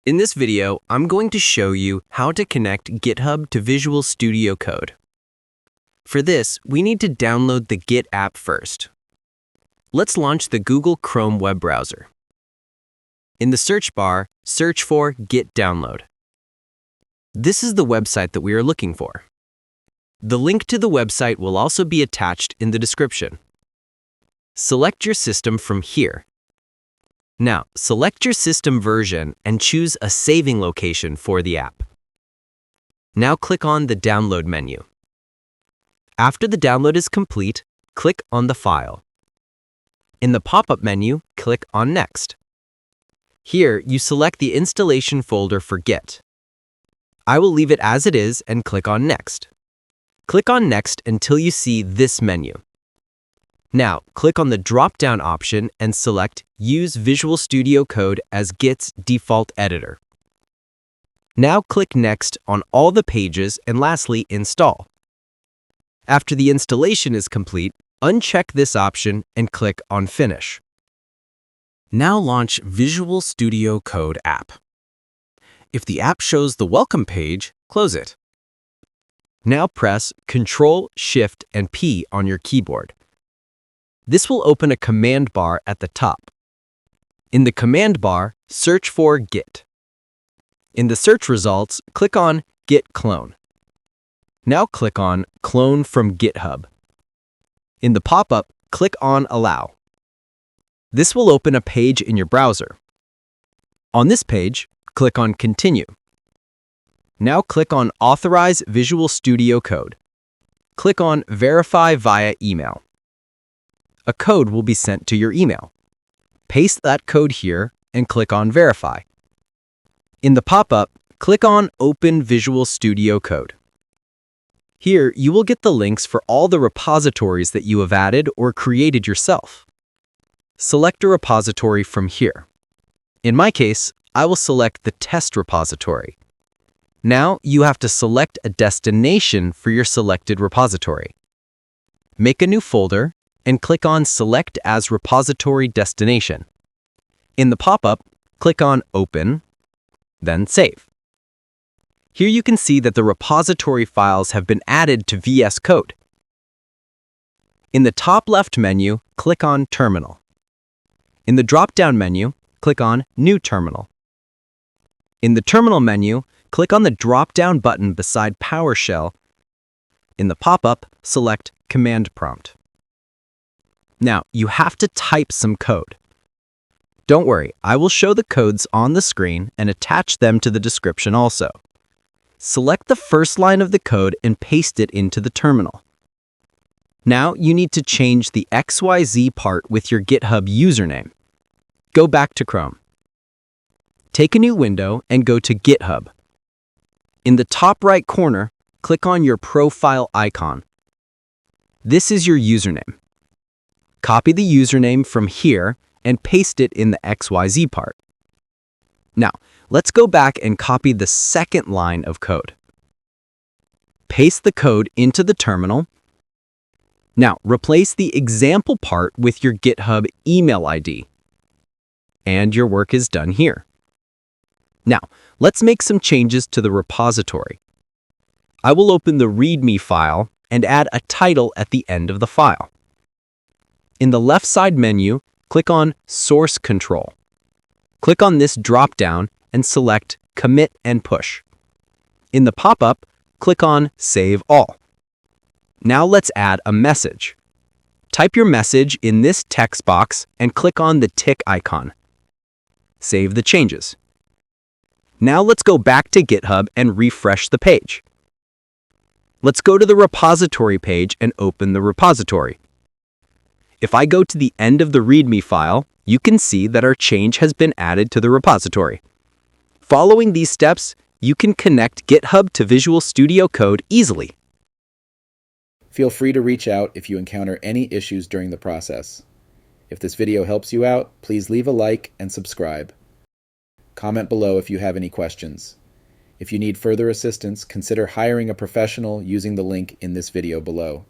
In this video, I'm going to show you how to connect GitHub to Visual Studio Code. For this, we need to download the Git app first. Let's launch the Google Chrome web browser. In the search bar, search for Git Download. This is the website that we are looking for. The link to the website will also be attached in the description. Select your system from here. Now, select your system version and choose a saving location for the app. Now click on the Download menu. After the download is complete, click on the file. In the pop-up menu, click on Next. Here, you select the installation folder for Git. I will leave it as it is and click on Next. Click on Next until you see this menu. Now, click on the drop-down option and select Use Visual Studio Code as Git's default editor. Now click Next on all the pages and lastly, Install. After the installation is complete, uncheck this option and click on Finish. Now launch Visual Studio Code app. If the app shows the welcome page, close it. Now press Ctrl, Shift, and P on your keyboard. This will open a command bar at the top. In the command bar, search for Git. In the search results, click on Git Clone. Now click on Clone from GitHub. In the pop-up, click on Allow. This will open a page in your browser. On this page, click on Continue. Now click on Authorize Visual Studio Code. Click on Verify via email. A code will be sent to your email. Paste that code here and click on Verify. In the pop-up, click on Open Visual Studio Code. Here, you will get the links for all the repositories that you have added or created yourself. Select a repository from here. In my case, I will select the test repository. Now, you have to select a destination for your selected repository. Make a new folder and click on Select as Repository Destination. In the pop-up, click on Open, then Save. Here you can see that the repository files have been added to VSCode. In the top left menu, click on Terminal. In the drop-down menu, click on New Terminal. In the Terminal menu, click on the drop-down button beside PowerShell. In the pop-up, select Command Prompt. Now, you have to type some code. Don't worry, I will show the codes on the screen and attach them to the description also. Select the first line of the code and paste it into the terminal. Now, you need to change the XYZ part with your GitHub username. Go back to Chrome. Take a new window and go to GitHub. In the top right corner, click on your profile icon. This is your username. Copy the username from here and paste it in the XYZ part. Now, let's go back and copy the second line of code. Paste the code into the terminal. Now, replace the example part with your GitHub email ID. And your work is done here. Now, let's make some changes to the repository. I will open the README file and add a title at the end of the file. In the left side menu, click on Source Control. Click on this drop-down and select Commit and Push. In the pop-up, click on Save All. Now let's add a message. Type your message in this text box and click on the tick icon. Save the changes. Now let's go back to GitHub and refresh the page. Let's go to the repository page and open the repository. If I go to the end of the README file, you can see that our change has been added to the repository. Following these steps, you can connect GitHub to Visual Studio Code easily. Feel free to reach out if you encounter any issues during the process. If this video helps you out, please leave a like and subscribe. Comment below if you have any questions. If you need further assistance, consider hiring a professional using the link in this video below.